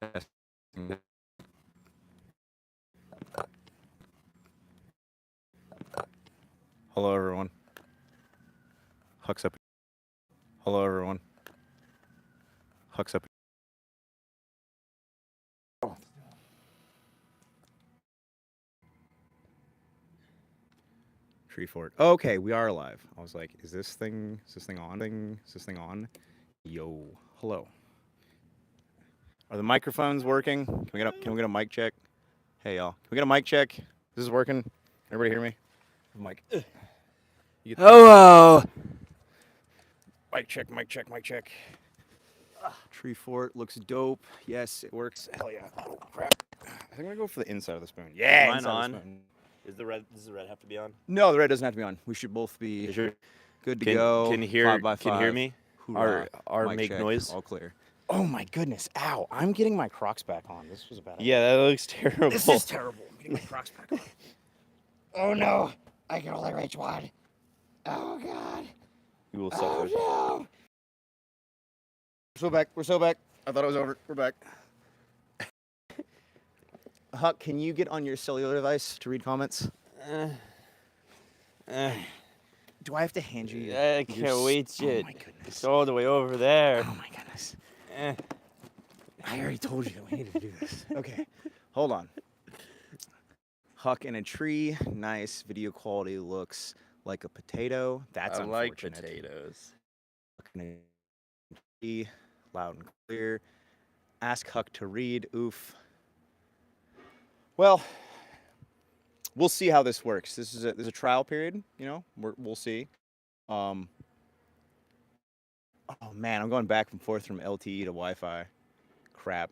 Hello, everyone. Huck's up. Hello, everyone. Huck's up. Tree fort. Okay, we are live. I was like, is this thing on? Is this thing on? Yo, hello. Are the microphones working? Can we get a mic check? Hey y'all. Can we get a mic check? This is working? Everybody hear me? Mic. Hello. Mic check, mic check, mic check. Tree fort looks dope. Yes, it works. Hell yeah. Oh crap. I think I'm gonna go for the inside of the spoon. Yeah, Is mine inside on? of the spoon. Does the red have to be on? No, the red doesn't have to be on. We should both be good to go. Can you hear? 5 by 5. Can you hear me? Hoorah. Or Mic make check. noise? All clear. Oh my goodness. Ow. I'm getting my Crocs back on. This was a bad idea. Yeah, that looks terrible. This is terrible. I'm getting my Crocs back on. Oh no, I can only reach one. Oh god. You will Oh suffer. no. We're so back. We're so back. I thought it was over. We're back. Huck, can you get on your cellular device to read comments? Do I have to hand you? I can't wait Oh yet. my goodness. It's all the way over there. Oh my goodness. Eh. I already told you that we needed to do this. Okay, hold on. Huck in a tree. Nice. Video quality looks like a potato. That's I like unfortunate. potatoes. Huck in a tree. Loud and clear. Ask Huck to read. Oof. Well, we'll see how this works. There's a trial period. You know, we'll see. Oh man, I'm going back and forth from LTE to Wi-Fi. Crap.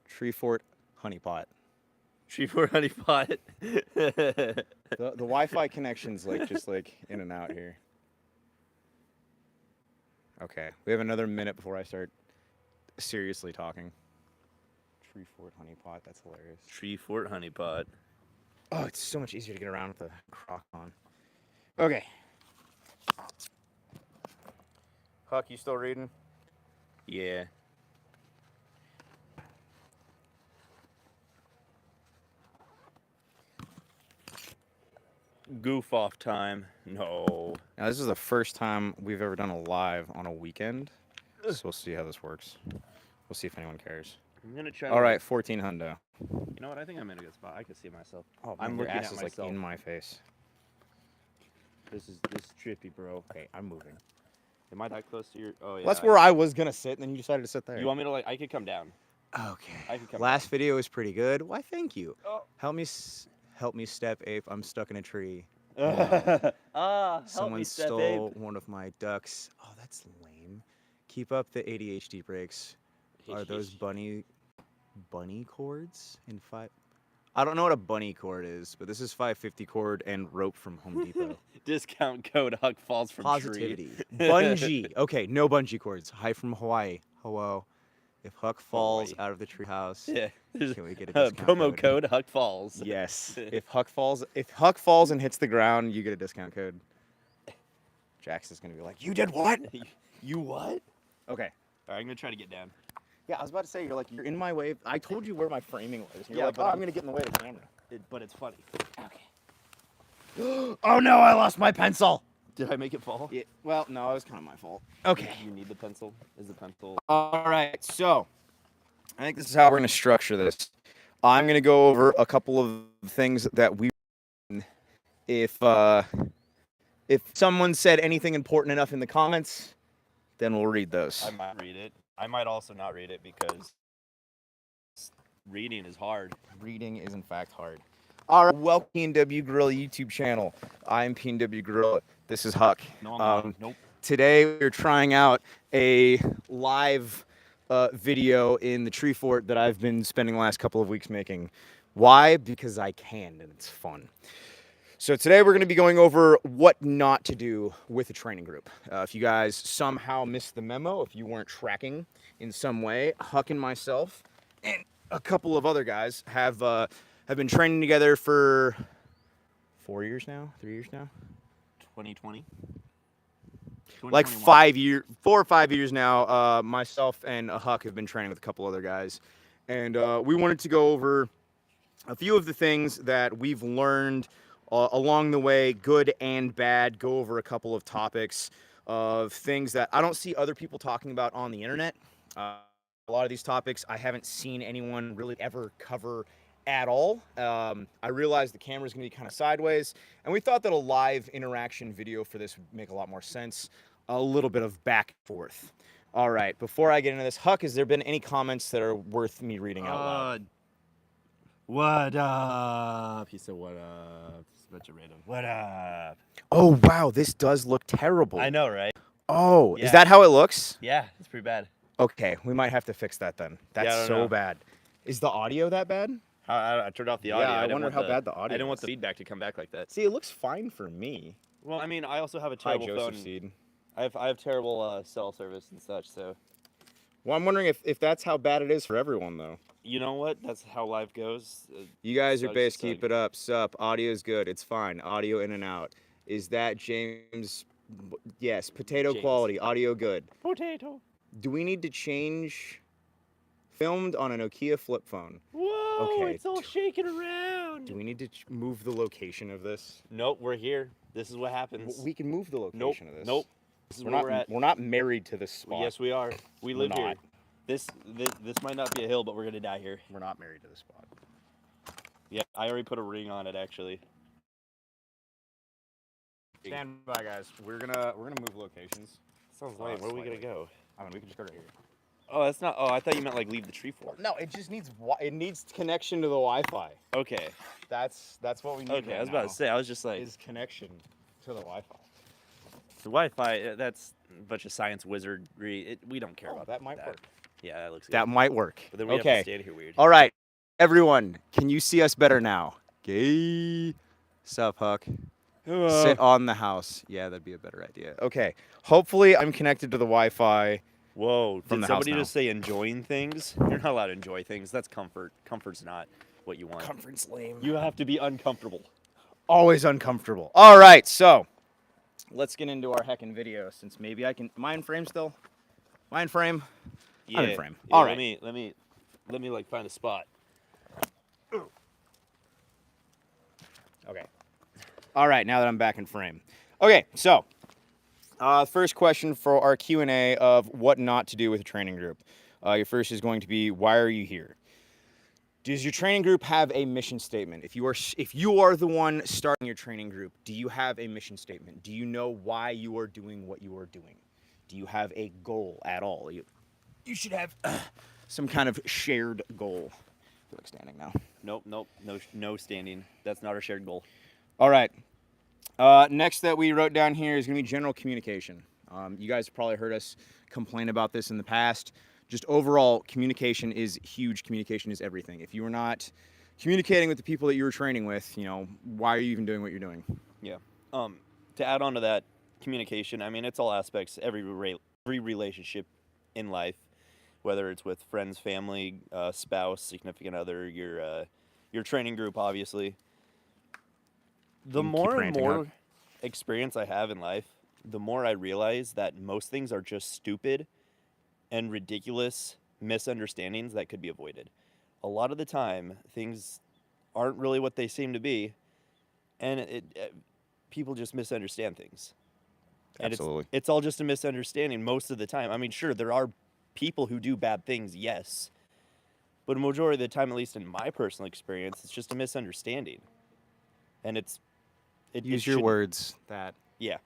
Tree fort, honeypot. Tree for honey pot. The Wi-Fi connection's just in and out here. Okay, we have another minute before I start seriously talking. Tree fort, honeypot. That's hilarious. Tree fort honey pot. Oh, it's so much easier to get around with the crock on. Okay. Huck, you still reading? Yeah. Goof off time. No. Now, this is the first time we've ever done a live on a weekend, so we'll see how this works. We'll see if anyone cares. I'm gonna try. All right, 14 hundo. You know what? I think I'm in a good spot. I can see myself. Oh, I'm your looking ass at is myself. in my face. This is trippy, bro. Okay, I'm moving. Am I that close to your? Oh yeah. Well, that's where I was gonna sit, and then you decided to sit there. You want me to I could come down. Okay. I can come Last video was pretty good. Why? Thank you. Oh. Help me, step ape. I'm stuck in a tree. Help Someone me, step stole ape. one of my ducks. Oh, that's lame. Keep up the ADHD breaks. Are those bunny cords in 5? I don't know what a bunny cord is, but this is 550 cord and rope from Home Depot. Discount code Huck falls from Positivity. tree. Bungee. Okay, no bungee cords. Hi from Hawaii. Hello. If Huck falls Hawaii. out of the treehouse, Yeah. There's can we get a discount promo code Huck falls. Yes. If Huck falls and hits the ground, you get a discount code. Jax is gonna be like, "You did what? You what? Okay. All right, I'm gonna try to get down. Yeah, I was about to say you're in my way. I told you where my framing was. You're Yeah, like, but "Oh, I'm I'm- gonna get in the way of the camera." But it's funny. Okay. Oh no, I lost my pencil. Did I make it fall? Yeah, well, no, it was kind of my fault. Okay. You need the pencil. Is the pencil? All right. So, I think this is how we're gonna structure this. I'm gonna go over a couple of things that we. If someone said anything important enough in the comments, then we'll read those. I might read it. I might also not read it because reading is hard. Reading is in fact hard. All right, welcome to PNW Gorilla YouTube channel. I'm PNW Gorilla. This is Huck. No, I'm not. Nope. Today we're trying out a live video in the tree fort that I've been spending the last couple of weeks making. Why? Because I can and it's fun. So today we're going to be going over what not to do with a training group. If you guys somehow missed the memo, if you weren't tracking in some way, Huck and myself and a couple of other guys have been training together for 4 years now, 3 years now. 2020. like 2021. 4 or 5 years now. Myself and Huck have been training with a couple other guys, and we wanted to go over a few of the things that we've learned along the way, good and bad. Go over a couple of topics of things that I don't see other people talking about on the internet. A lot of these topics I haven't seen anyone really ever cover at all. I realized the camera's gonna be kind of sideways, and we thought that a live interaction video for this would make a lot more sense. A little bit of back and forth. All right, before I get into this, Huck, has there been any comments that are worth me reading out loud? What up? He said, what up? It's a bunch of random. What up? Oh, wow, this does look terrible. I know, right? Oh, is Yeah. that how it looks? Yeah, it's pretty bad. Okay, we might have to fix that then. That's I don't so know. bad. Is the audio that bad? I turned off the Yeah, audio. I didn't wonder want how bad the audio I didn't want is. the feedback to come back like that. See, it looks fine for me. Well, I mean, I also have a Hi, terrible Joseph phone. Seed. I have terrible cell service and such, so Well, I'm wondering if that's how bad it is for everyone, though. you know what? That's how life goes. You guys are Sucks, base, sucks. keep it up. Sup, audio's good. It's fine. Audio in and out. Is that James? Yes, potato James. quality. Audio good. Potato. Do we need to change? Filmed on a Nokia flip phone. Whoa, Okay, it's all shaking around. Do we need to move the location of this? Nope, we're here. This is what happens. We can move the Nope, location of this. nope. This is We're where not. we're at. We're not married to this spot. Yes, we are. We live here. not. This might not be a hill, but we're gonna die here. We're not married to this spot. Yeah, I already put a ring on it actually. Stand by, guys. We're gonna move locations. Sounds lame. lame. Where are we gonna Slightly. go? I mean, we can just go right here. Oh, that's not. Oh, I thought you meant like leave the tree fort. No, it just needs. It needs connection to the Wi-Fi. Okay. That's what we need. Okay, right I was about now, to say. I was just like is connection to the Wi-Fi. the Wi-Fi. That's a bunch of science wizardry. We don't care about that might work. Yeah, that looks good. That might work. But then we have Okay. to stand here weird. All right, everyone. Can you see us better now? Gay. Sup, Huck? Sit on the house. Yeah, that'd be a better idea. Okay. Hopefully, I'm connected to the Wi-Fi. Whoa! From Did the house somebody now. just say enjoying things? You're not allowed to enjoy things. That's comfort. Comfort's not what you want. Comfort's lame. You have to be uncomfortable. Always uncomfortable. All right, so let's get into our heckin' video. Since maybe I can. Am I in frame still? Am I in frame? I'm in frame. Yeah, All right. Let me like find a spot. Okay. All right, now that I'm back in frame. Okay, so first question for our Q&A of what not to do with a training group. Your first is going to be, why are you here? Does your training group have a mission statement? If you are the one starting your training group, do you have a mission statement? Do you know why you are doing what you are doing? Do you have a goal at all? You should have some kind of shared goal. I feel like standing now. Nope. No standing. That's not our shared goal. All right. Next that we wrote down here is going to be general communication. You guys have probably heard us complain about this in the past. Just overall, communication is huge. Communication is everything. If you are not communicating with the people that you were training with, why are you even doing what you're doing? Yeah. To add on to that, communication. I mean, it's all aspects. Every relationship in life, whether it's with friends, family, spouse, significant other, your training group, obviously. The can keep more and ranting, more Huck. experience I have in life, the more I realize that most things are just stupid and ridiculous misunderstandings that could be avoided. A lot of the time, things aren't really what they seem to be, and people just misunderstand things. And Absolutely. it's all just a misunderstanding most of the time. I mean, sure, there are people who do bad things, yes, but a majority of the time, at least in my personal experience, it's just a misunderstanding. And Use your words. That Yeah.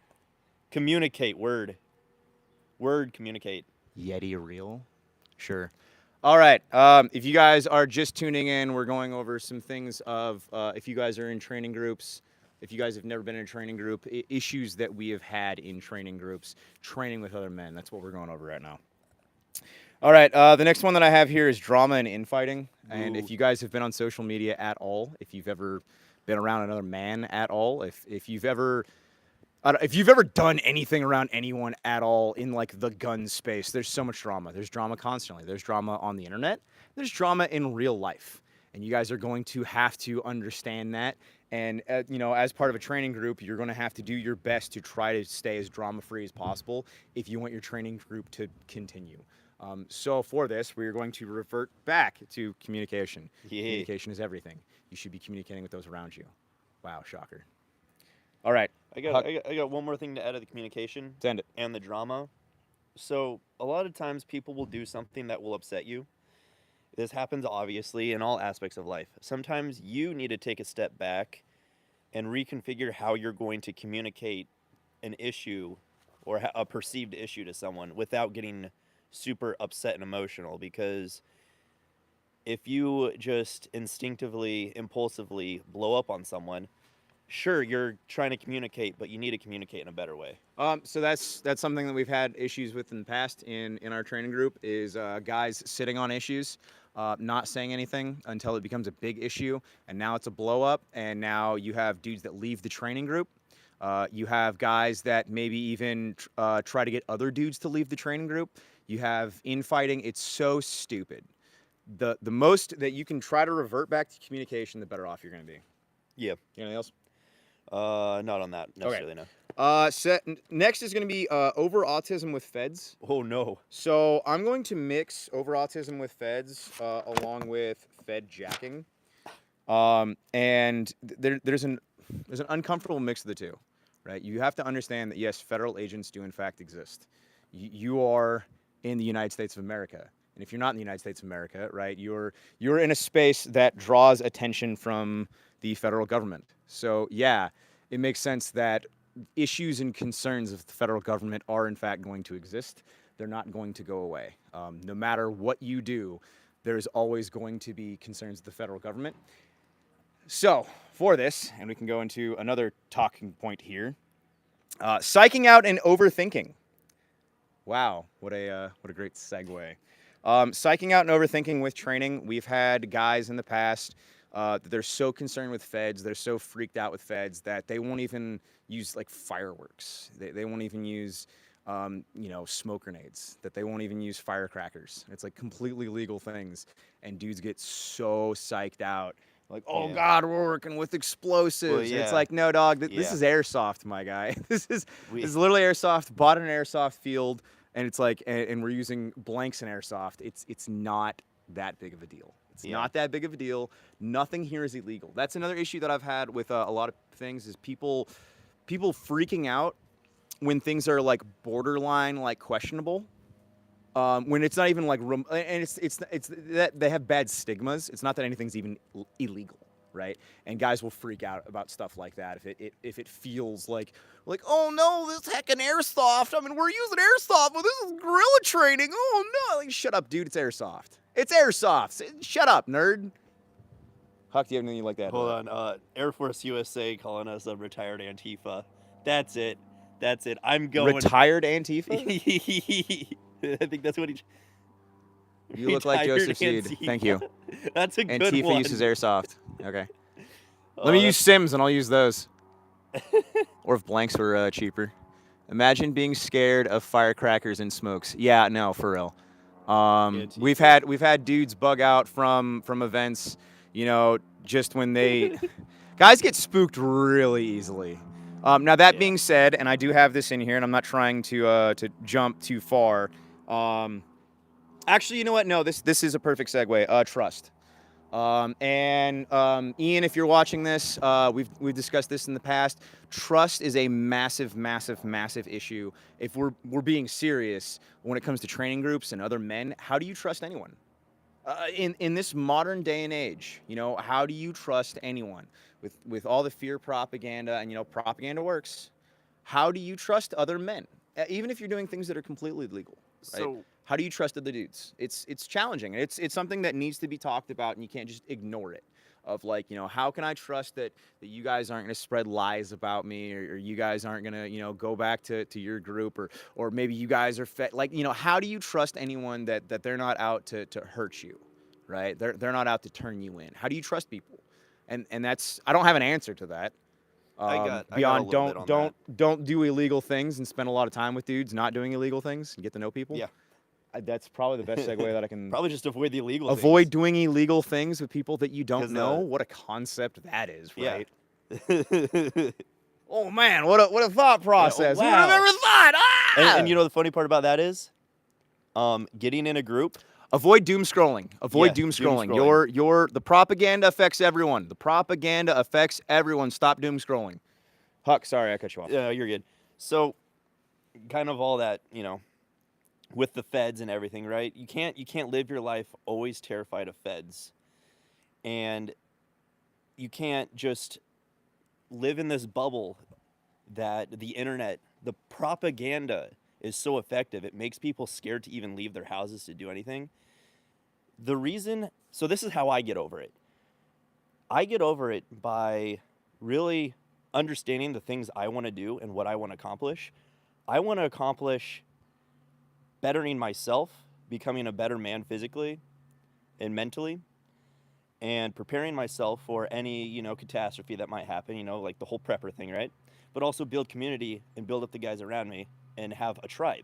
Communicate. Word, communicate. Yeti real? Sure. All right. If you guys are just tuning in, we're going over some things of if you guys are in training groups, if you guys have never been in a training group, issues that we have had in training groups, training with other men. That's what we're going over right now. All right. The next one that I have here is drama and infighting. And if you guys have been on social media at all, if you've ever been around another man at all, if you've ever done anything around anyone at all in like the gun space, there's so much drama. There's drama constantly. There's drama on the internet. There's drama in real life. and you guys are going to have to understand that. And you know, as part of a training group, you're going to have to do your best to try to stay as drama-free as possible if you want your training group to continue. So for this, we're going to revert back to communication. Yeah. Communication is everything. You should be communicating with those around you. Wow, shocker. All right, I got one more thing to add to the communication send it. and the drama. So a lot of times people will do something that will upset you. This happens obviously in all aspects of life. Sometimes you need to take a step back and reconfigure how you're going to communicate an issue or a perceived issue to someone without getting super upset and emotional, because if you just instinctively, impulsively blow up on someone, sure, you're trying to communicate, but you need to communicate in a better way. So that's something that we've had issues with in the past in our training group is guys sitting on issues, not saying anything until it becomes a big issue, and now it's a blow up, and now you have dudes that leave the training group. You have guys that maybe even try to get other dudes to leave the training group. You have infighting. It's so stupid. The most that you can try to revert back to communication, the better off you're going to be. Yeah. Anything else? Not on that necessarily, no. Next is going to be over autism with feds. Oh no. So I'm going to mix over autism with feds along with fed jacking, and there's an uncomfortable mix of the two, right? You have to understand that yes, federal agents do in fact exist. You are in the United States of America, and if you're not in the United States of America, right, you're in a space that draws attention from the federal government. So yeah, it makes sense that issues and concerns of the federal government are in fact going to exist. They're not going to go away. No matter what you do, there's always going to be concerns of the federal government. So for this, and we can go into another talking point here, psyching out and overthinking. Wow, what a great segue. Psyching out and overthinking with training. We've had guys in the past they're so concerned with feds, they're so freaked out with feds that they won't even use like fireworks. They won't even use, you know, smoke grenades. That they won't even use firecrackers. It's like completely legal things, and dudes get so psyched out. Like, oh God, we're working with explosives. Well, And yeah. it's like, no, dog, this Yeah. is airsoft, my guy. This is literally airsoft. Bought an airsoft field, and it's like, and we're using blanks in airsoft. It's not that big of a deal. It's not that big of a deal. Nothing here is illegal. That's another issue that I've had with a lot of things is people freaking out when things are like borderline like questionable. When it's not even like, and it's that they have bad stigmas. It's not that anything's even illegal, right? And guys will freak out about stuff like that if it feels like oh no, this heckin' airsoft. I mean, we're using airsoft, but this is guerrilla training. Oh no, like shut up, dude. It's airsoft. It's airsoft. Shut up, nerd. Huck, do you have anything like that? Hold on. Air Force USA calling us a retired Antifa. That's it. I'm going. Retired Antifa? I think that's what he. You look like Retired Joseph Seed. Antifa. Thank you. That's a good Antifa one. uses airsoft. Okay. Oh, Let me use Sims and I'll use those. Or if blanks were cheaper. Imagine being scared of firecrackers and smokes. Yeah, no, for real. We've had dudes bug out from events, you know, just when they guys get spooked really easily. Now that being said, and I do have this in here, and I'm not trying to jump too far. Actually, you know what? No, this is a perfect segue. Trust. Ian, if you're watching this, we've discussed this in the past. Trust is a massive, massive, massive issue. If we're being serious when it comes to training groups and other men, how do you trust anyone? In this modern day and age, you know, how do you trust anyone with all the fear propaganda? And you know, propaganda works. How do you trust other men, even if you're doing things that are completely legal? Right? So How do you trust other dudes? It's challenging. It's something that needs to be talked about, and you can't just ignore it. Of like, you know, how can I trust that you guys aren't going to spread lies about me, or you guys aren't going to, you know, go back to your group, or maybe you guys are like, you know, how do you trust anyone that they're not out to hurt you, right? They're not out to turn you in. How do you trust people? And that's, I don't have an answer to that. I got Beyond a little bit on don't do illegal things and spend a lot of time with dudes not doing illegal things and get to know people. Yeah. That's probably the best segue that I can. Probably just avoid the illegal Avoid doing illegal things with people that you don't 'Cause, know. What a concept that is, yeah. right? Oh man, what a thought process! Who would have wow. ever thought? Ah! And you know the funny part about that is, getting in a group. Avoid doom scrolling. Avoid Yeah, doom doom scrolling. scrolling. The propaganda affects everyone. The propaganda affects everyone. Stop doom scrolling. Huck, sorry I cut you off. Yeah, you're good. So, kind of all that, you know, with the feds and everything, right? You can't live your life always terrified of feds, and you can't just live in this bubble that the internet, the propaganda is so effective. It makes people scared to even leave their houses to do anything. So this is how I get over it. I get over it by really understanding the things I want to do and what I want to accomplish. I want to accomplish bettering myself, becoming a better man physically and mentally, and preparing myself for any, catastrophe that might happen, like the whole prepper thing, right? But also build community and build up the guys around me and have a tribe.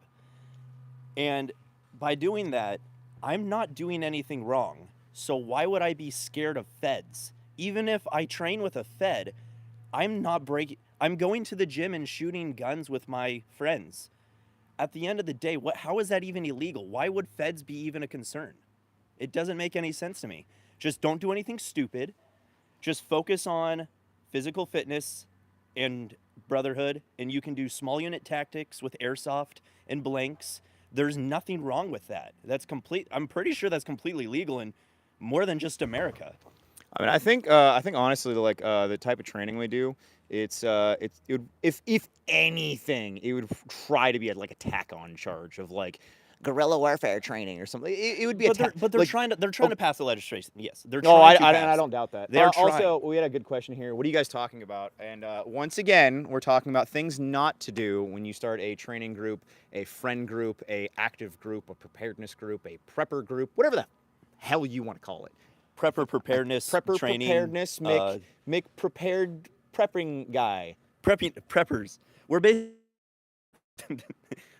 And by doing that, I'm not doing anything wrong. So why would I be scared of feds? Even if I train with a fed, I'm going to the gym and shooting guns with my friends. At the end of the day, how is that even illegal? Why would feds be even a concern? It doesn't make any sense to me. Just don't do anything stupid. Just focus on physical fitness and brotherhood, and you can do small unit tactics with airsoft and blanks. There's nothing wrong with that. I'm pretty sure that's completely legal in more than just America. I mean, I think honestly, the type of training we do, it would, if anything, it would try to be like a tack-on charge of like guerrilla warfare training or something. It would be But they're trying to pass the legislation. Yes, they're No, trying to I pass. don't doubt that. They're also, trying. we had a good question here. What are you guys talking about? And once again, we're talking about things not to do when you start a training group, a friend group, a active group, a preparedness group, a prepper group, whatever the hell you want to call it. Prepper preparedness Prepper training. preparedness, make prepared prepping guy. Preppers. We're basically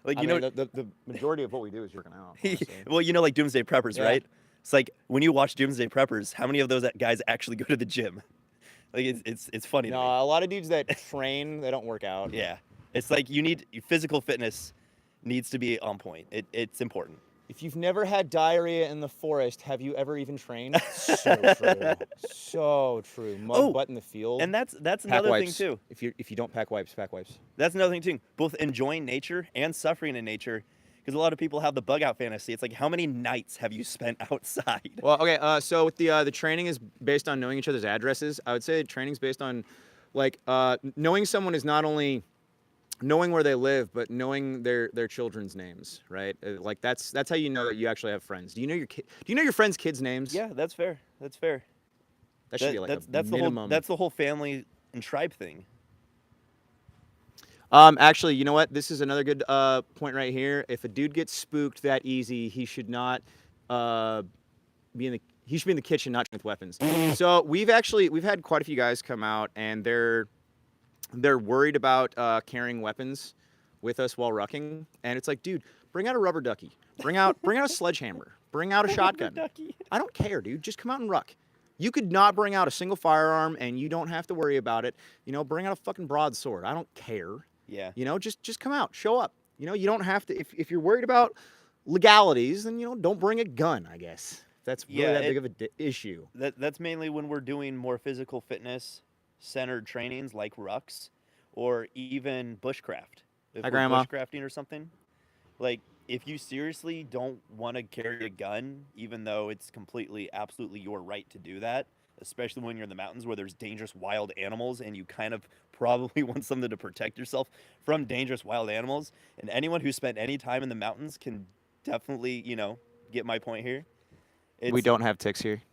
the majority of what we do is working out. well, like Doomsday Preppers, Yeah. right? It's like when you watch Doomsday Preppers, how many of those guys actually go to the gym? Like it's funny to No, me. a lot of dudes that train, they don't work out. Yeah, it's like physical fitness needs to be on point. It's important. If you've never had diarrhea in the forest, have you ever even trained? So true. So true. Mud butt in the field. And that's Pack another wipes. thing too. If you don't pack wipes, pack wipes. That's another thing too. Both enjoying nature and suffering in nature, because a lot of people have the bug out fantasy. It's like, how many nights have you spent outside? Well, okay. So with the training is based on knowing each other's addresses. I would say training's based on, knowing someone is not only knowing where they live, but knowing their children's names, right? That's how you know that you actually have friends. Do you know your friends' kids' names? Yeah, that's fair. That's fair. That should be like a minimum. That's the whole family and tribe thing. Actually, you know what? This is another good point right here. If a dude gets spooked that easy, he should not be in the kitchen, not with weapons. So we've had quite a few guys come out, and they're worried about carrying weapons with us while rucking, and it's like, dude, bring out a rubber ducky, bring out a sledgehammer, bring out a shotgun. I don't care, dude. Just come out and ruck. You could not bring out a single firearm, and you don't have to worry about it. Bring out a fucking broadsword. I don't care. Yeah. Just come out, show up. You don't have to. If you're worried about legalities, then don't bring a gun. I guess that's really that big of an issue. That's mainly when we're doing more physical fitness centered trainings like rucks or even bushcraft. If we're Grandma. bushcrafting or something, like if you seriously don't want to carry a gun, even though it's absolutely your right to do that, especially when you're in the mountains where there's dangerous wild animals and you kind of probably want something to protect yourself from dangerous wild animals. And anyone who spent any time in the mountains can definitely, get my point here. We don't have ticks here.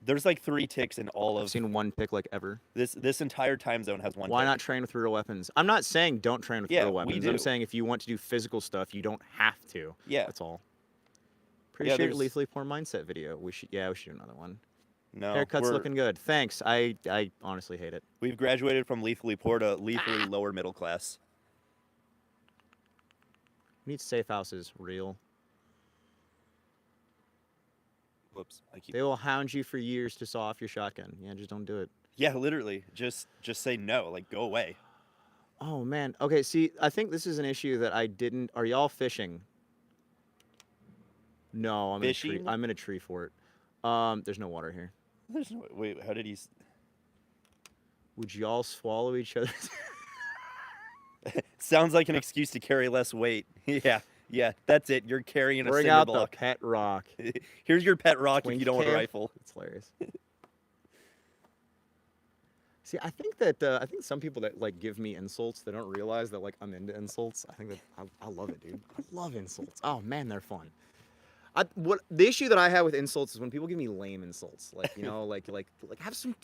There's like 3 ticks in all of. I've seen 1 tick ever. This entire time zone has 1 tick. Why not train with real weapons? I'm not saying don't train with real weapons. we do. I'm saying if you want to do physical stuff, you don't have to. Yeah. That's all. Pretty sure lethally poor mindset video. We should do another one. No. Haircut's looking good. Thanks. I honestly hate it. We've graduated from lethally poor to lethally lower middle class. We need safe houses. Real. Whoops, I keep. They will hound you for years to saw off your shotgun. Yeah, just don't do it. Yeah, literally, just say no, like go away. Oh man. Okay, see, I think this is an issue that I didn't. Are y'all fishing? No, I'm in a tree. Fishing? I'm in a tree fort. There's no water here. There's no wait. How did he? Would y'all swallow each other's? Sounds like an excuse to carry less weight. Yeah, that's it. You're carrying a Bring cinder out the block. pet rock. Here's your pet rock if Twink you don't want a camp. rifle. It's hilarious. See, I think that some people that like give me insults, they don't realize that like I'm into insults. I think that I love it, dude. I love insults. Oh man, they're fun. What the issue that I have with insults is when people give me lame insults, like like have some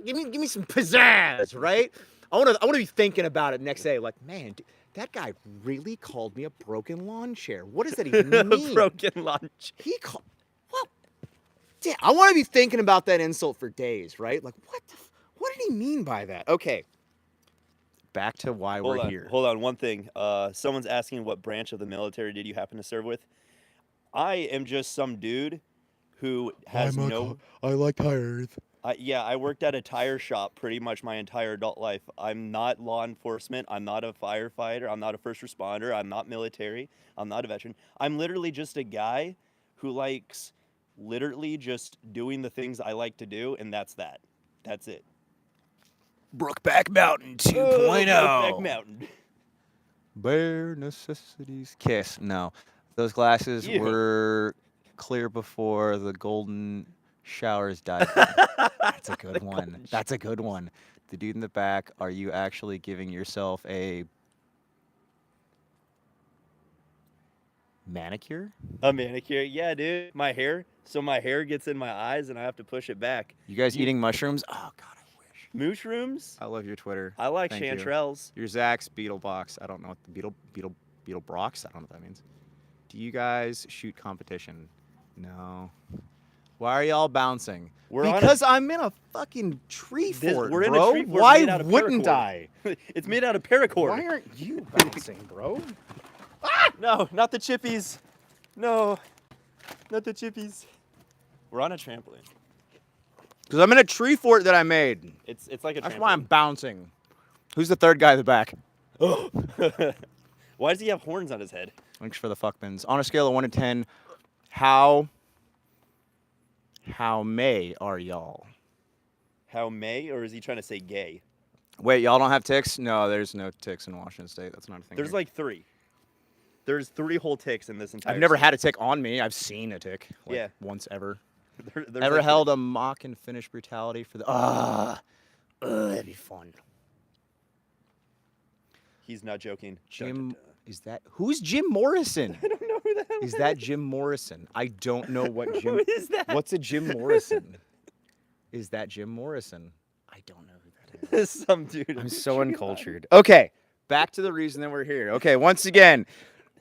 give me some pizzazz, right? I want to be thinking about it next day, like man, dude, that guy really called me a broken lawn chair. What does that even mean? Broken lunch. He called. Well, yeah, I want to be thinking about that insult for days, right? Like what did he mean by that? Okay, back to why we're here. Hold on. One thing. Someone's asking what branch of the military did you happen to serve with? I am just some dude who has I like tires. I worked at a tire shop pretty much my entire adult life. I'm not law enforcement. I'm not a firefighter. I'm not a first responder. I'm not military. I'm not a veteran. I'm literally just a guy who likes literally just doing the things I like to do, and that's that. That's it. Brookback Mountain 2.0. Brokeback Mountain. Bare necessities kiss. No, those glasses Ew. were clear before the golden showers died. That's a good one. That's a good one. The dude in the back, are you actually giving yourself a manicure? A manicure? Yeah, dude. My hair. So my hair gets in my eyes and I have to push it back. You guys eating mushrooms? Oh God, I wish. Mushrooms? I love your Twitter. I like Thank you. chanterelles. Your Zach's Beetlebox. I don't know what the Beetle Brox. I don't know what that means. Do you guys shoot competition? No. Why are y'all bouncing? Because I'm in a fucking tree fort, we're in a bro. tree fort Why made out of wouldn't paracord. I? It's made out of paracord. Why aren't you bouncing, bro? No, not the chippies. No, not the chippies. We're on a trampoline. Because I'm in a tree fort that I made. It's like a That's trampoline. why I'm bouncing. Who's the third guy in the back? Why does he have horns on his head? Thanks for the fuckbins. On a scale of 1 to 10, how may are y'all? How may, or is he trying to say gay? Wait, y'all don't have ticks? No, there's no ticks in Washington State. That's not a thing. There's here. like 3. There's 3 whole ticks in this entire I've never state. had a tick on me. I've seen a tick. Like, Yeah. Once ever. There's Ever like held a mock and finished brutality for the? That'd be fun. He's not joking. Jim, is that who's Jim Morrison? I don't know who the hell Is that Jim Morrison? I don't know what Jim. Who is that? What's a Jim Morrison? Is that Jim Morrison? I don't know who that is. Some dude. I'm so uncultured. Okay, back to the reason that we're here. Okay, once again,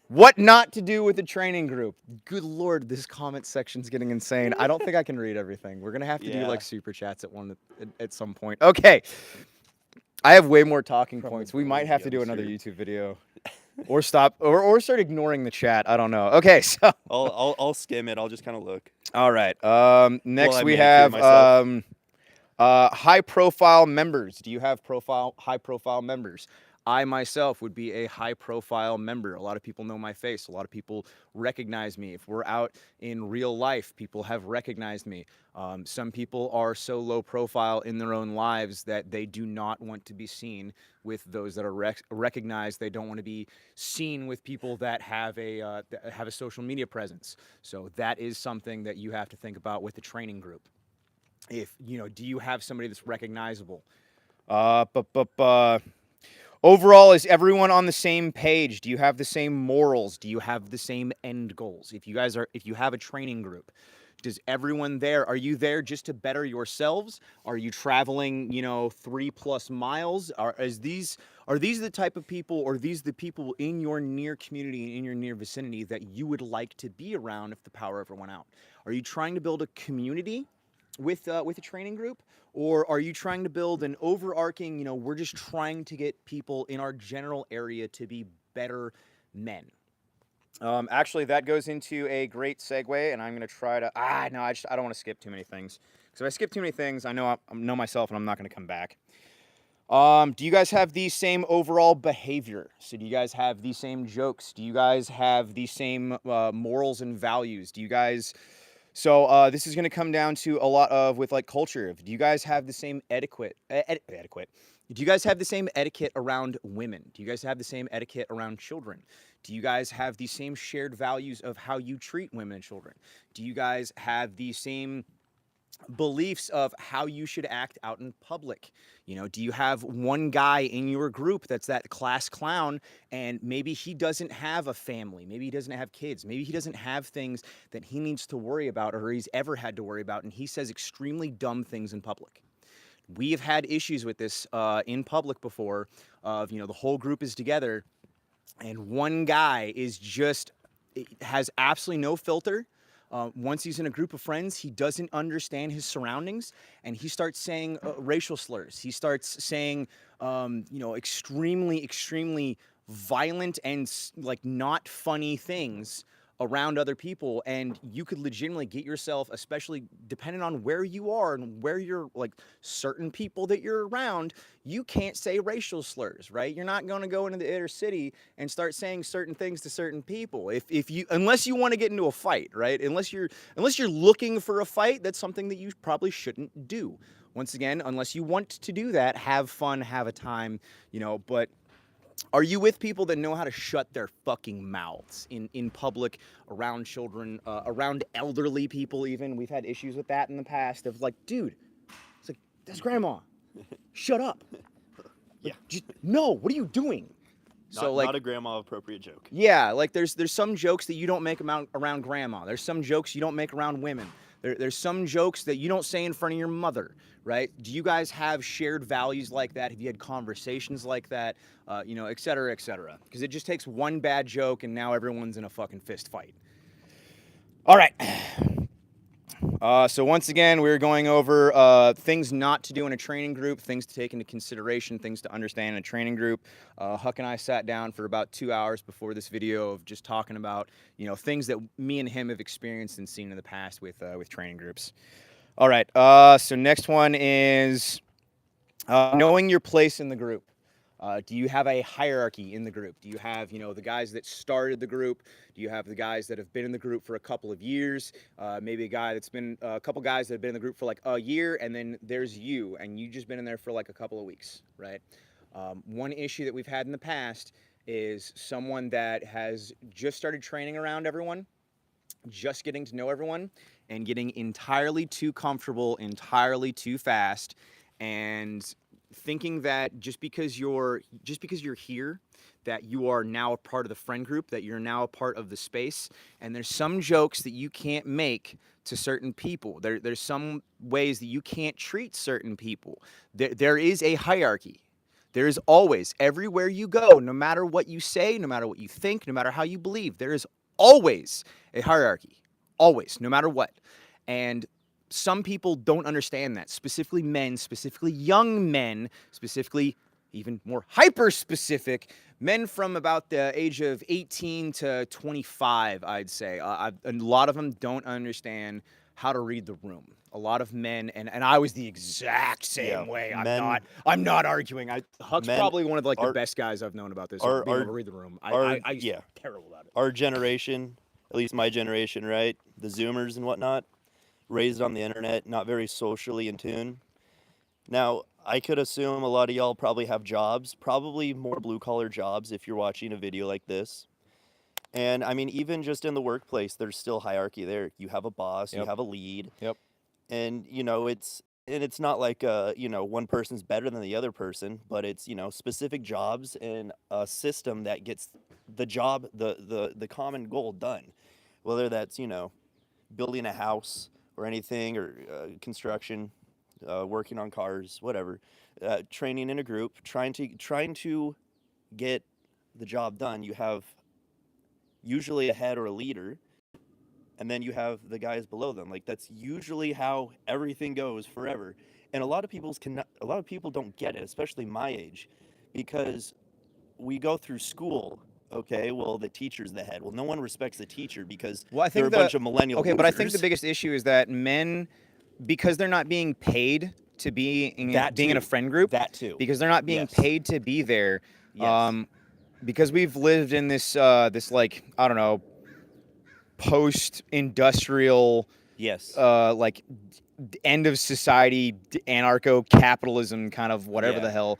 what not to do with a training group. Good Lord, this comment section's getting insane. I don't think I can read everything. We're gonna have to do Yeah. like super chats at some point. Okay, I have way more talking points. We might have to do another YouTube video, or stop, or start ignoring the chat. I don't know. Okay, so I'll skim it. I'll just kind of look. all right. Next I we manicure have myself. high-profile members. Do you have high-profile members? I myself would be a high-profile member. A lot of people know my face. A lot of people recognize me. If we're out in real life, people have recognized me. Some people are so low profile in their own lives that they do not want to be seen with those that are recognized. They don't want to be seen with people that have a social media presence. So that is something that you have to think about with the training group. If do you have somebody that's recognizable? Overall, is everyone on the same page? Do you have the same morals? Do you have the same end goals? If you have a training group, does everyone there, are you there just to better yourselves? Are you traveling, 3+ miles? Are these the type of people, or these the people in your near community, in your near vicinity that you would like to be around if the power ever went out? Are you trying to build a community with a training group? Or are you trying to build an overarching, we're just trying to get people in our general area to be better men? Actually, that goes into a great segue, and I'm gonna try to. No, I don't want to skip too many things. Because if I skip too many things, I know myself, and I'm not gonna come back. Do you guys have the same overall behavior? So do you guys have the same jokes? Do you guys have the same morals and values? Do you guys? So this is going to come down to a lot of with like culture. Do you guys have the same etiquette? Do you guys have the same etiquette around women? Do you guys have the same etiquette around children? Do you guys have the same shared values of how you treat women and children? Do you guys have the same beliefs of how you should act out in public? You know, do you have one guy in your group that's that class clown, and maybe he doesn't have a family, maybe he doesn't have kids, maybe he doesn't have things that he needs to worry about or he's ever had to worry about, and he says extremely dumb things in public? We have had issues with this in public before, of, you know, the whole group is together and one guy is just has absolutely no filter. Once he's in a group of friends, he doesn't understand his surroundings, and he starts saying racial slurs. He starts saying, you know, extremely violent and like not funny things around other people, and you could legitimately get yourself, especially depending on where you are and where you're, like certain people that you're around, you can't say racial slurs, right? You're not going to go into the inner city and start saying certain things to certain people if you, unless you want to get into a fight, right? Unless you're looking for a fight, that's something that you probably shouldn't do. Once again, unless you want to do that, have fun, have a time, you know. But are you with people that know how to shut their fucking mouths in public, around children, around elderly people even? We've had issues with that in the past of like, dude, it's like, that's grandma. Shut up. Yeah. Just, no, what are you doing? So like, not a grandma appropriate joke. Yeah, like there's some jokes that you don't make around grandma. There's some jokes you don't make around women. There's some jokes that you don't say in front of your mother, right? Do you guys have shared values like that? Have you had conversations like that? You know, et cetera, et cetera. Because it just takes one bad joke and now everyone's in a fucking fist fight. All right. So once again, we're going over things not to do in a training group, things to take into consideration, things to understand in a training group. Huck and I sat down for about 2 hours before this video of just talking about, you know, things that me and him have experienced and seen in the past with training groups. All right. So next one is knowing your place in the group. Do you have a hierarchy in the group? Do you have, you know, the guys that started the group? Do you have the guys that have been in the group for a couple of years? Maybe a guy that's been, a couple guys that have been in the group for like a year, and then there's you, and you just been in there for like a couple of weeks, right? One issue that we've had in the past is someone that has just started training around everyone, just getting to know everyone, and getting entirely too comfortable, entirely too fast, and thinking that just because you're here, that you are now a part of the friend group, that you're now a part of the space, and there's some jokes that you can't make to certain people. There's some ways that you can't treat certain people. There is a hierarchy. There is always, everywhere you go, no matter what you say, no matter what you think, no matter how you believe, there is always a hierarchy. Always, no matter what. And some people don't understand that, specifically men, specifically young men, specifically even more hyper-specific men from about the age of 18 to 25, I'd say. A lot of them don't understand how to read the room. A lot of men, and I was the exact same way. I'm not arguing. Huck's probably one of like the best guys I've known about this. Being able to read the room. I used to be terrible about it. Our generation, at least my generation, right? The Zoomers and whatnot, raised on the internet, not very socially in tune. Now, I could assume a lot of y'all probably have jobs, probably more blue-collar jobs if you're watching a video like this. And I mean, even just in the workplace, there's still hierarchy there. You have a boss, you have a lead. Yep. And, you know, it's not like, you know, one person's better than the other person, but it's, you know, specific jobs and a system that gets the job, the common goal done. Whether that's, you know, building a house or anything, or construction, working on cars, whatever, training in a group, trying to get the job done. You have usually a head or a leader, and then you have the guys below them. Like, that's usually how everything goes forever. And a lot of people don't get it, especially my age, because we go through school Okay, well, the teacher's the head. Well, no one respects the teacher because Well, I they're think a bunch of millennial okay, but I think the losers. biggest issue is that men, because they're not being paid to That being in a too. friend group, That too. because they're not being Yes. paid to be there, Yes. because we've lived in this this like I don't know post-industrial Yes. like end of society anarcho-capitalism kind of whatever the Yeah. hell.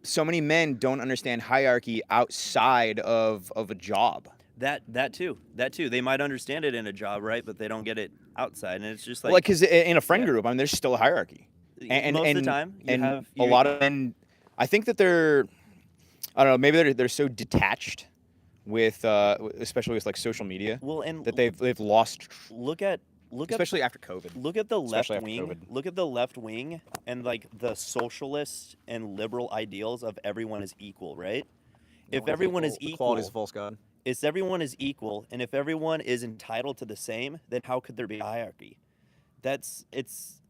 So many men don't understand hierarchy outside of a job. That too. That too. They might understand it in a job, right? But they don't get it outside, and it's just Well, like, because in a friend yeah. group, I mean, there's still a hierarchy, Most of the time, you and have a lot of men, I think that they're, I don't know, maybe they're so detached with, especially with like social media, well, and that they've lost, look at especially after COVID. look at the left Especially after wing. COVID. Look at the left wing and like the socialist and liberal ideals of everyone is equal, right? If everyone is equality is a equal, false god. if everyone is equal, and if everyone is entitled to the same, then how could there be hierarchy? That's it's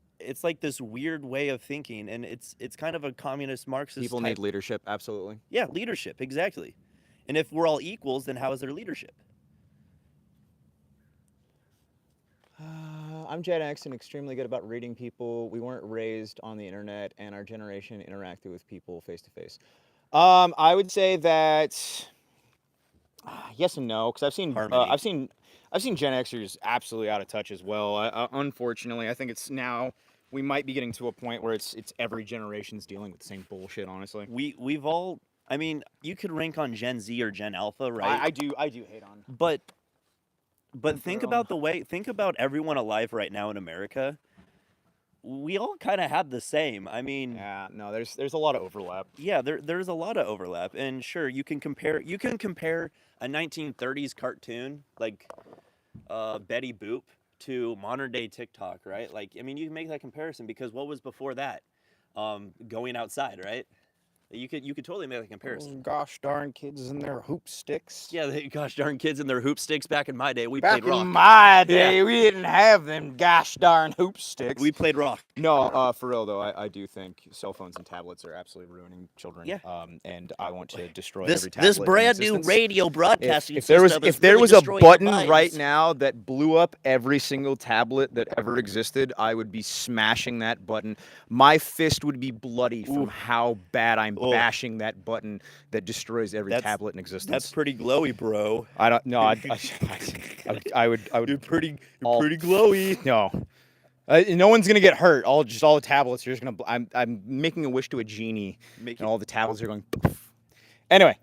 like this weird way of thinking, and it's kind of a communist Marxist People type. need leadership, absolutely. Yeah, leadership, exactly. And if we're all equals, then how is there leadership? I'm Gen X and extremely good about reading people. We weren't raised on the internet, and our generation interacted with people face to face. I would say that yes and no, because Harmony. I've seen Gen Xers absolutely out of touch as well. Unfortunately, I think it's now we might be getting to a point where it's every generation's dealing with the same bullshit. Honestly, We've all. I mean, you could rank on Gen Z or Gen Alpha, right? I do hate on. But think about think about everyone alive right now in America. We all kind of have the same. I mean, Yeah, no, there's a lot of overlap. yeah, there's a lot of overlap, and sure, you can compare a 1930s cartoon like Betty Boop to modern day TikTok, right? Like, I mean, you can make that comparison because what was before that? Going outside, right? You could totally make that comparison. Gosh darn kids and their hoop sticks. Yeah, gosh darn kids and their hoop sticks. Back in my day, we Back played rock. in my day, Yeah. we didn't have them gosh darn hoop sticks. We played rock. No, for real though, I do think cell phones and tablets are absolutely ruining children. Yeah. And I want to destroy This every tablet. this in brand new existence. radio broadcasting If there was system is if there really was a destroying your button right minds. now that blew up every single tablet that ever existed, I would be smashing that button. My fist would be bloody from Ooh. how bad I'm Oh. bashing that button that destroys every That's- tablet in existence. That's pretty glowy, bro. I don't know. I would. You're pretty all- glowy. No. No one's gonna get hurt. All the tablets are just gonna. I'm making a wish to a genie, Make and all the tablets are going. Poof. Anyway,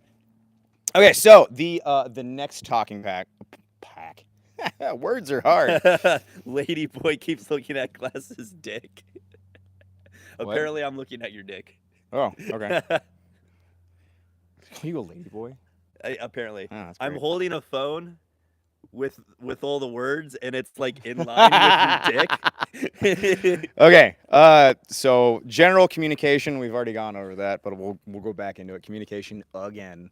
okay. So the next talking pack. Words are hard. Lady boy keeps looking at Glass's dick. What? Apparently, I'm looking at your dick. Oh, okay. Are you a lady boy? Apparently, Oh, that's I'm great. holding a phone with all the words, and it's like in line with your dick. Okay. So general communication, we've already gone over that, but we'll go back into it. Communication again.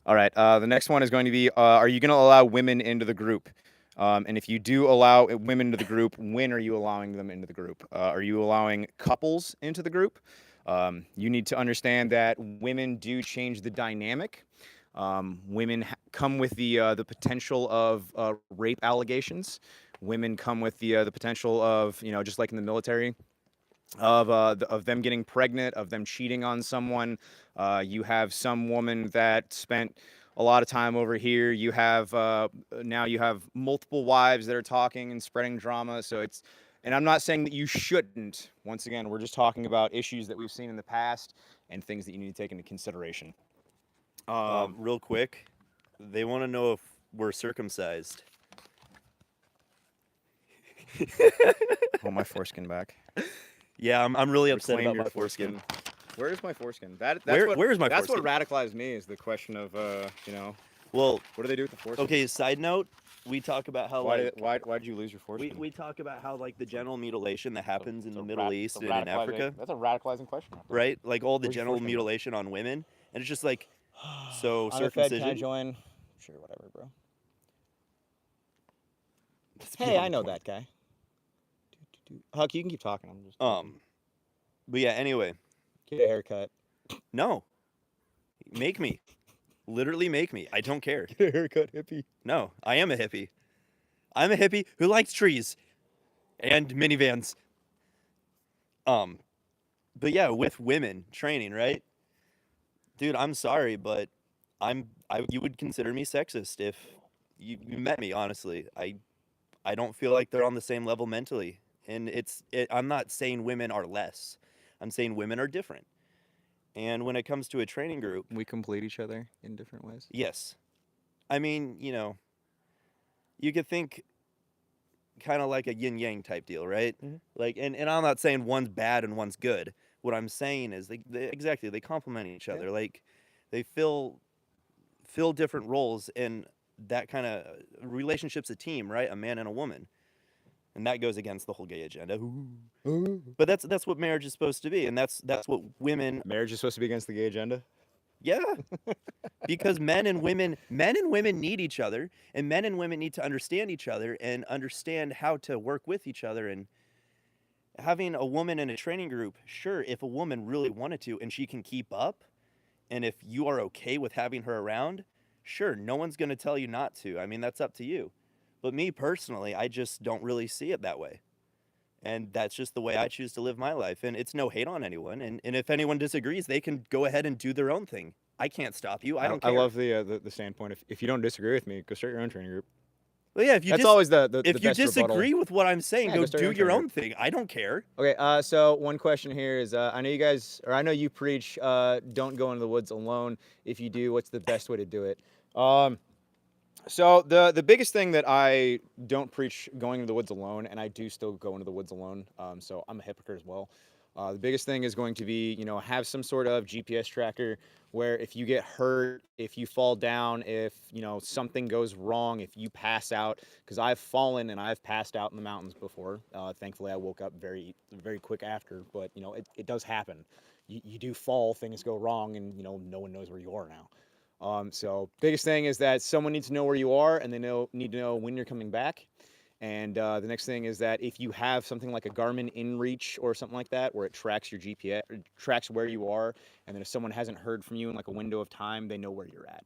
All right. The next one is going to be: are you going to allow women into the group? And if you do allow women into the group, when are you allowing them into the group? Are you allowing couples into the group? You need to understand that women do change the dynamic. Women come with the potential of rape allegations. Women come with the potential of, you know, just like in the military, of them getting pregnant, of them cheating on someone. You have some woman that spent a lot of time over here. You have now you have multiple wives that are talking and spreading drama. So it's, and I'm not saying that you shouldn't. Once again, we're just talking about issues that we've seen in the past and things that you need to take into consideration. Real quick, they want to know if we're circumcised. Want my foreskin back. Yeah, I'm really upset Reclaim about your my foreskin. Where is my foreskin? That's Where's my That's what foreskin? radicalized me is the question of you know, Well, what do they do with the foreskin? okay. Side note, we talk about how Why like did you lose your foreskin? we talk about how like the genital mutilation that happens in It's the a Middle East it's a and in radicalizing- Africa, That's a radicalizing question. right? Like all the Where's your genital foreskin? mutilation on women, and it's just like, so On the Fed, can I circumcision. join? Sure, whatever, bro. That's Hey, I beyond know the point. that guy. Huck, you can keep talking. I'm just But yeah. Anyway, get a haircut. no, make me. Literally make me. I don't care. Get a haircut, hippie. No, I am a hippie. I'm a hippie who likes trees and minivans. Um, but yeah, with women training, right? Dude, I'm sorry, but you would consider me sexist if you met me, honestly. I don't feel like they're on the same level mentally. And I'm not saying women are less. I'm saying women are different. And when it comes to a training group, We complete each other in different ways. yes. I mean, you could think kind of like a yin yang type deal, right? Mhm. Like, and I'm not saying one's bad and one's good. What I'm saying is they complement each Yeah. other. Like, they fill different roles, and that kind of relationship's a team, right? A man and a woman, and that goes against the whole gay agenda. Ooh. But that's what marriage is supposed to be, and that's what women. Marriage is supposed to be against the gay agenda. Yeah, because men and women need each other, and men and women need to understand each other and understand how to work with each other. And having a woman in a training group, sure, if a woman really wanted to and she can keep up, and if you are okay with having her around, sure, no one's going to tell you not to. I mean, that's up to you. But me personally, I just don't really see it that way. And that's just the way I choose to live my life. And it's no hate on anyone. And if anyone disagrees, they can go ahead and do their own thing. I can't stop you. I don't I care. love the standpoint. If you don't disagree with me, go start your own training group. Well, yeah, if you That's always the if you best rebuttal. disagree with what I'm saying, Yeah, go go start your do own your training own thing. I don't care. Okay, so one question here is, I know you guys, or I know you preach, don't go into the woods alone. If you do, what's the best way to do it? So the biggest thing that I don't preach going into the woods alone, and I do still go into the woods alone. So I'm a hypocrite as well. The biggest thing is going to be, have some sort of GPS tracker where if you get hurt, if you fall down, if, something goes wrong, if you pass out, because I've fallen and I've passed out in the mountains before. Thankfully, I woke up very, very quick after, but, it does happen. You do fall, things go wrong, and, no one knows where you are now. So biggest thing is that someone needs to know where you are, and they need to know when you're coming back. And the next thing is that if you have something like a Garmin InReach or something like that, where it tracks your GPS, or tracks where you are, and then if someone hasn't heard from you in like a window of time, they know where you're at.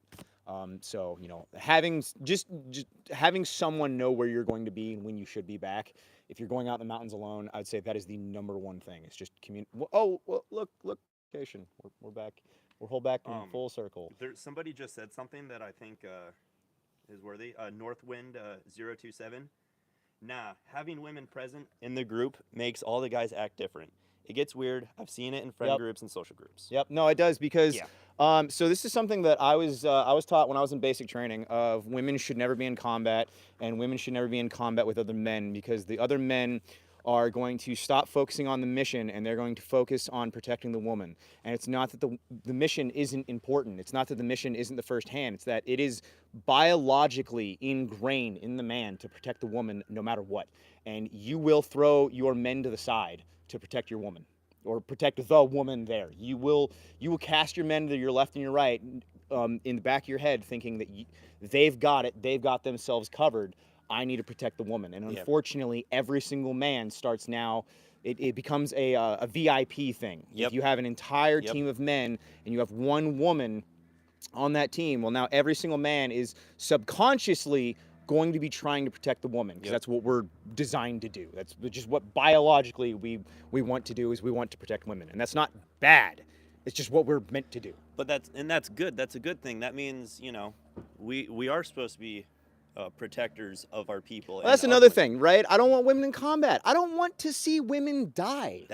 So having just having someone know where you're going to be and when you should be back. If you're going out in the mountains alone, I'd say that is the number one thing. It's just Oh, well, look, location. We're back. We're whole back in full circle. Somebody just said something that I think is worthy. Northwind 027. Nah, having women present in the group makes all the guys act different. It gets weird. I've seen it in friend Yep. groups and social groups. Yep. No, it does because. Yeah. So this is something that I was taught when I was in basic training of women should never be in combat and women should never be in combat with other men because the other men are going to stop focusing on the mission and they're going to focus on protecting the woman. And it's not that the mission isn't important. It's not that the mission isn't the first hand. It's that it is biologically ingrained in the man to protect the woman no matter what. And you will throw your men to the side to protect your woman or protect the woman there. You will cast your men to your left and your right in the back of your head thinking that they've got it, they've got themselves covered. I need to protect the woman. And unfortunately, every single man starts now, it becomes a VIP thing. Yep. If you have an entire team of men and you have one woman on that team, well, now every single man is subconsciously going to be trying to protect the woman because that's what we're designed to do. That's just what biologically we want to do is we want to protect women. And that's not bad. It's just what we're meant to do. But that's good. That's a good thing. That means, we are supposed to be protectors of our people. Well, that's another thing, right? I don't want women in combat. I don't want to see women die.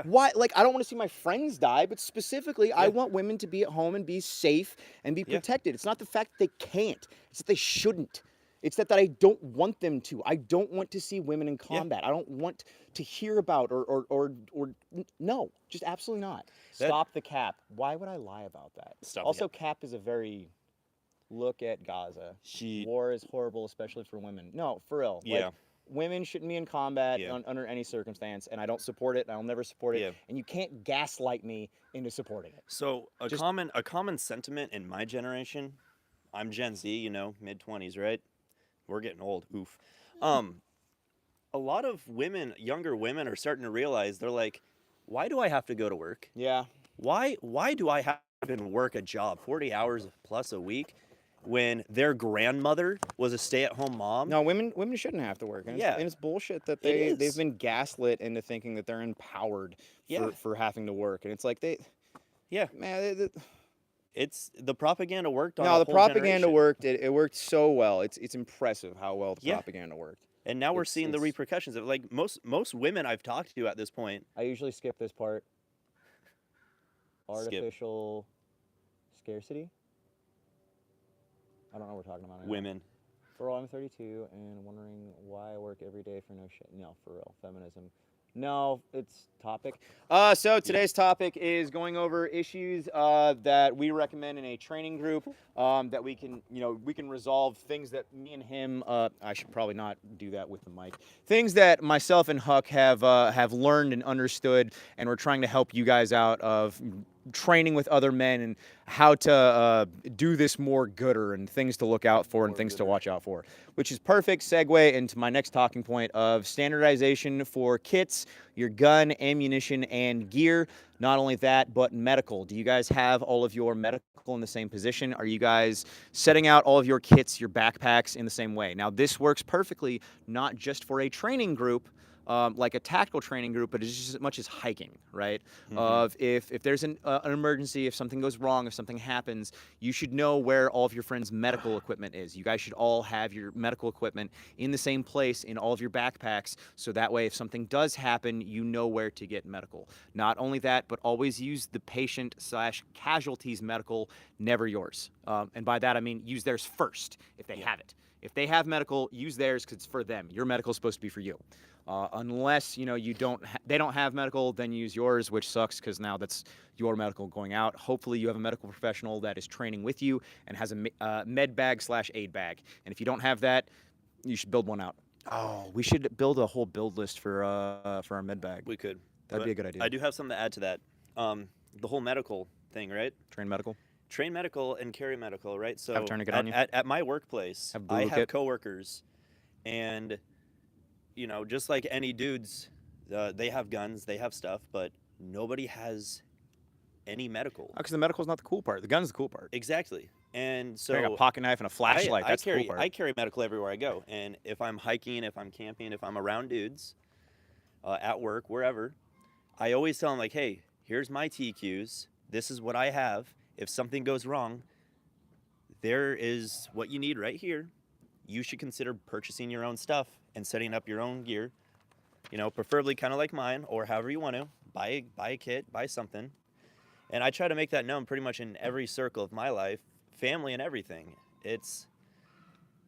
Why? Like, I don't want to see my friends die, but specifically, I want women to be at home and be safe and be protected. It's not the fact that they can't. It's that they shouldn't. It's that I don't want them to. I don't want to see women in combat. I don't want to hear about or no, just absolutely not. Stop the cap. Why would I lie about that? Also, cap is a very... Look at Gaza. War is horrible, especially for women. No, for real. Yeah. Like, women shouldn't be in combat under any circumstance, and I don't support it, and I'll never support it. Yeah. And you can't gaslight me into supporting it. So a common sentiment in my generation, I'm Gen Z, mid-20s, right? We're getting old. Oof. A lot of women, younger women, are starting to realize they're like, why do I have to go to work? Yeah. Why do I have even work a job 40 hours plus a week when their grandmother was a stay-at-home mom. No, women shouldn't have to work. And Yeah. it's bullshit that It they've is. been gaslit into thinking that they're empowered Yeah. for having to work. And it's like Yeah. man, It's the propaganda worked on no, a the whole propaganda generation. worked. It worked so well. It's impressive how well the Yeah. propaganda worked. And now we're It's- seeing the it's- repercussions of it. Like most women I've talked to at this point. I usually skip this part. Skip. Artificial scarcity. I don't know what we're talking about anymore. Women. For all, I'm 32 and wondering why I work every day for no shit. No, for real, feminism. No, it's topic. So today's topic is going over issues that we recommend in a training group that we can resolve things that me and him. I should probably not do that with the mic. Things that myself and Huck have learned and understood, and we're trying to help you guys out of training with other men and how to do this more gooder and things to look out for and things to watch out for, which is perfect segue into my next talking point of standardization for kits, your gun, ammunition, and gear. Not only that, but medical. Do you guys have all of your medical in the same position? Are you guys setting out all of your kits, your backpacks in the same way? Now, this works perfectly, not just for a training group, like a tactical training group, but it's just as much as hiking, right? Of if there's an emergency, if something goes wrong, if something happens, you should know where all of your friends' medical equipment is. You guys should all have your medical equipment in the same place in all of your backpacks, so that way if something does happen, you know where to get medical. Not only that, but always use the patient/casualty's medical, never yours. And by that I mean use theirs first if they have it. If they have medical, use theirs because it's for them. Your medical is supposed to be for you. Unless they don't have medical, then use yours, which sucks because now that's your medical going out. Hopefully you have a medical professional that is training with you and has a med bag/aid bag. And if you don't have that, you should build one out. Oh, we should build a whole build list for our med bag. We could. That'd be a good idea. I do have something to add to that. The whole medical thing, right? Train medical. Train medical and carry medical, right? So Have a tourniquet on you? at my workplace, Have a blue I have kit? coworkers, and just like any dudes, they have guns, they have stuff, but nobody has any medical. Because the medical's not the cool part. The gun's the cool part. Exactly. And so Carrying a pocket knife and a flashlight. That's the cool part. I carry medical everywhere I go. And if I'm hiking, if I'm camping, if I'm around dudes, at work, wherever, I always tell them, like, hey, here's my TQs. This is what I have. If something goes wrong, there is what you need right here. You should consider purchasing your own stuff and setting up your own gear. Preferably kind of like mine, or however you want to. Buy a kit, buy something. And I try to make that known pretty much in every circle of my life, family and everything. It's,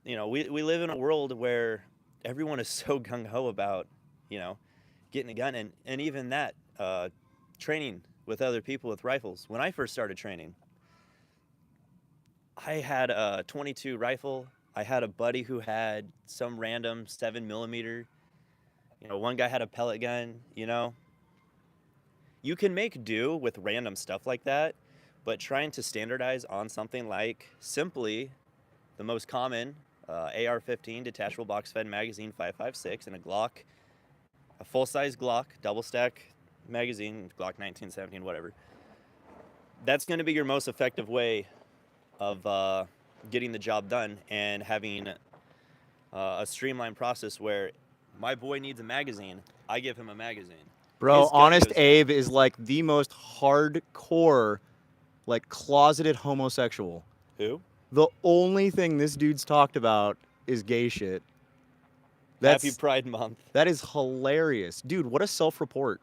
we live in a world where everyone is so gung-ho about, getting a gun. And even that, training with other people with rifles. When I first started training, I had a .22 rifle. I had a buddy who had some random 7mm. One guy had a pellet gun, You can make do with random stuff like that, but trying to standardize on something like simply the most common AR-15 detachable box fed magazine 5.56 and a Glock, a full-size Glock, double stack magazine, Glock 1917, whatever. That's going to be your most effective way of getting the job done and having a streamlined process where my boy needs a magazine, I give him a magazine. Bro, His gun Honest goes Abe is like the most hardcore, like closeted homosexual. Who? The only thing this dude's talked about is gay shit. Happy Pride Month. That is hilarious. Dude, what a self-report.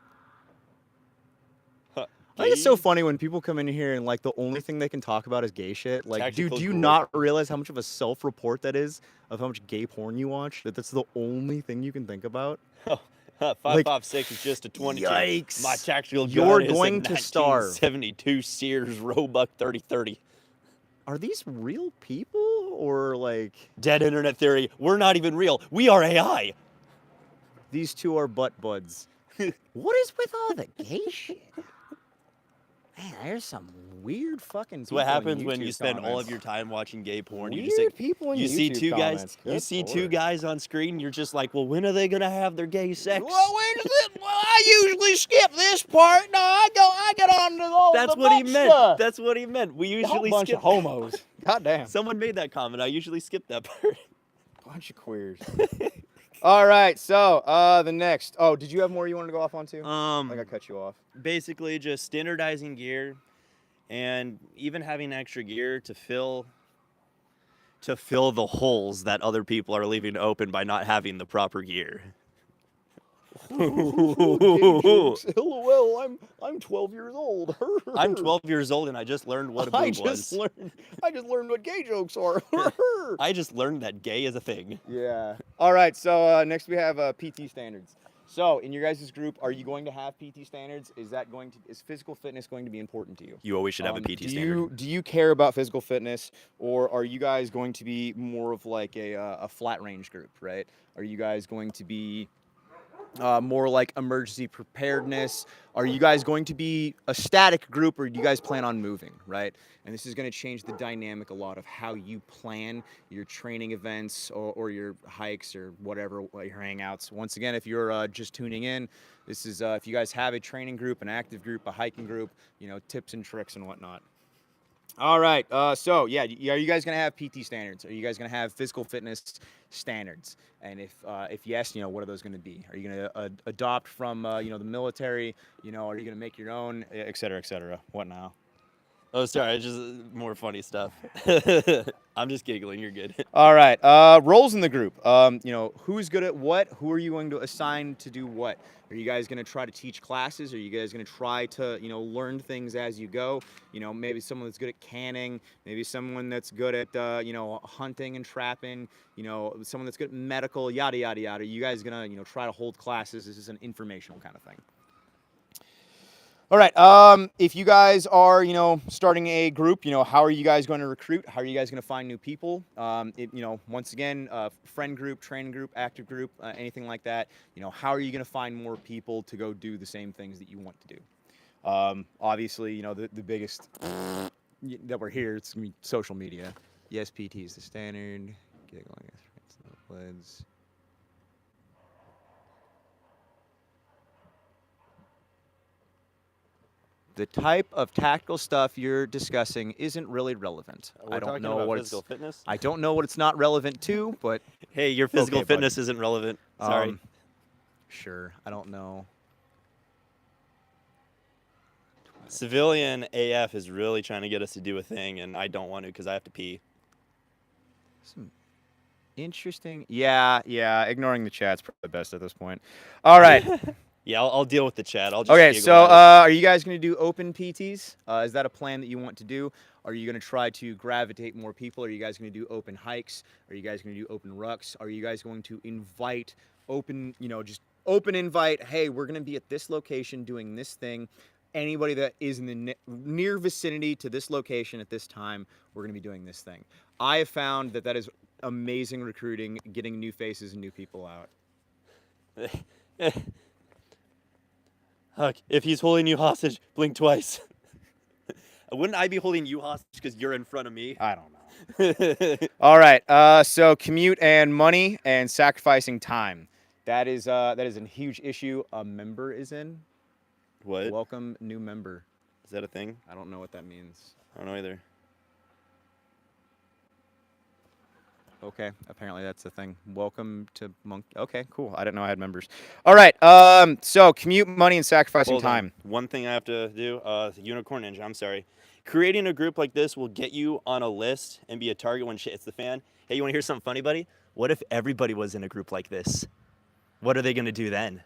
I think Gay? it's so funny when people come in here and like the only thing they can talk about is gay shit. Like, dude, Tactical do you growth. not realize how much of a self-report that is of how much gay porn you watch? That's the only thing you can think about? 5.56 is just a 22. Yikes. My tactical gun You're is going a to starve. 1972 Sears Roebuck 3030. Are these real people or like Dead internet theory. We're not even real. We are AI. these two are butt buds? What is with all the gay shit? Man, there's some weird fucking So what people in happens when you YouTube spend all of comments. your time watching gay porn? You Weird just like, people in you see YouTube two guys. comments. You Good see two lord. guys on screen. You're just like, well, when are they gonna have their gay sex? Well, I usually skip this part. No, I get on to all That's the what he butt meant. stuff. That's what he meant. We A whole usually bunch skip of homos. God damn. Someone made that comment. I usually skip that part. Bunch of queers. All right, so the next. Oh, did you have more you wanted to go off onto? Like I cut you off. Basically just standardizing gear and even having extra gear to fill the holes that other people are leaving open by not having the proper gear. LOL, I'm 12 years old. I'm 12 years old and I just learned what a boob was. I just learned what gay jokes are. I just learned that gay is a thing. Yeah. All right. So next we have PT standards. So in your guys' group, are you going to have PT standards? Is physical fitness going to be important to you? You always should have a PT standard. Do you care about physical fitness, or are you guys going to be more of like a flat range group, right? Are you guys going to be more like emergency preparedness? Are you guys going to be a static group, or do you guys plan on moving, right? And this is going to change the dynamic a lot of how you plan your training events or your hikes or whatever, your hangouts. Once again, if you're just tuning in, this is if you guys have a training group, an active group, a hiking group, tips and tricks and whatnot. All right. So yeah, are you guys gonna have PT standards? Are you guys gonna have physical fitness standards? And if yes, what are those gonna be? Are you gonna adopt from the military? Are you gonna make your own, et cetera, et cetera? What now? Oh, sorry, it's just more funny stuff. I'm just giggling. You're good. All right. Roles in the group. Who's good at what? Who are you going to assign to do what? Are you guys going to try to teach classes? Are you guys going to try to, learn things as you go? Maybe someone that's good at canning. Maybe someone that's good at, hunting and trapping. Someone that's good at medical. Yada yada yada. Are you guys going to, try to hold classes? This is an informational kind of thing. All right. If you guys are, starting a group, how are you guys going to recruit? How are you guys going to find new people? Once again, friend group, training group, active group, anything like that. How are you going to find more people to go do the same things that you want to do? Obviously, the biggest that we're here, it's going to be social media. Yes, PT is the standard. Get going. The type of tactical stuff you're discussing isn't really relevant. We're talking about physical fitness? I don't know what it's not relevant to, but Hey, your physical Okay, fitness buddy. isn't relevant. Sorry. Sure. I don't know. Civilian AF is really trying to get us to do a thing, and I don't want to because I have to pee. Some interesting. Yeah. Ignoring the chat's probably the best at this point. All right. Yeah, I'll deal with the chat. I'll just Okay, giggle so at it. are you guys going to do open PTs? Is that a plan that you want to do? Are you going to try to gravitate more people? Are you guys going to do open hikes? Are you guys going to do open rucks? Are you guys going to invite open, just open invite, hey, we're going to be at this location doing this thing. Anybody that is in the near vicinity to this location at this time, we're going to be doing this thing. I have found that is amazing recruiting, getting new faces and new people out. Huck, if he's holding you hostage, blink twice. Wouldn't I be holding you hostage because you're in front of me? I don't know. All right. So commute and money and sacrificing time. That is a huge issue. A member is in. What? Welcome, new member. Is that a thing? I don't know what that means. I don't know either. Okay, apparently that's the thing. Welcome to Monk. Okay, cool. I didn't know I had members. All right. So commute, money, and sacrificing Hold on. time. One thing I have to do, Unicorn Ninja, I'm sorry. Creating a group like this will get you on a list and be a target when shit hits the fan. Hey, you want to hear something funny, buddy? What if everybody was in a group like this? What are they going to do then?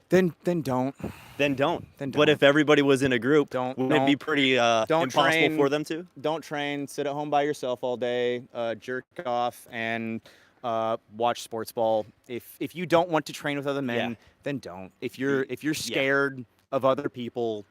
Then don't. Then don't. Then What don't. if everybody was in a group? Don't- Wouldn't it be pretty impossible train. for them to? Don't train. Sit at home by yourself all day. Jerk off and watch sports ball. If you don't want to train with other men, then don't. If you're scared of other people,